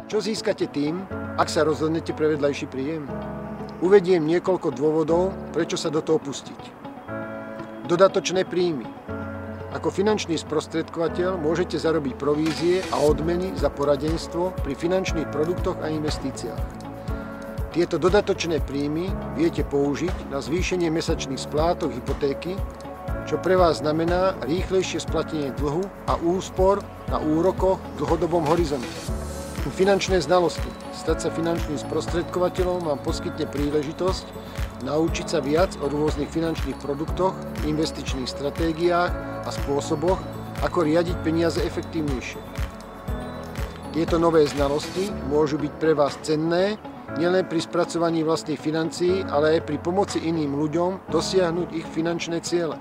Čo získate tým, ak sa rozhodnete pre vedľajší príjem? Uvediem niekoľko dôvodov, prečo sa do toho pustiť. Dodatočné príjmy. Ako finančný sprostredkovateľ môžete zarobiť provízie a odmeny za poradenstvo pri finančných produktoch a investíciách. Tieto dodatočné príjmy viete použiť na zvýšenie mesačných splátok hypotéky, čo pre vás znamená rýchlejšie splatenie dlhu a úspor na úrokoch v dlhodobom horizonte. Finančné znalosti. Stať sa finančným sprostredkovateľom vám poskytne príležitosť naučiť sa viac o rôznych finančných produktoch, investičných stratégiách a spôsoboch, ako riadiť peniaze efektívnejšie. Tieto nové znalosti môžu byť pre vás cenné nielen pri spracovaní vlastných financií, ale aj pri pomoci iným ľuďom dosiahnuť ich finančné ciele.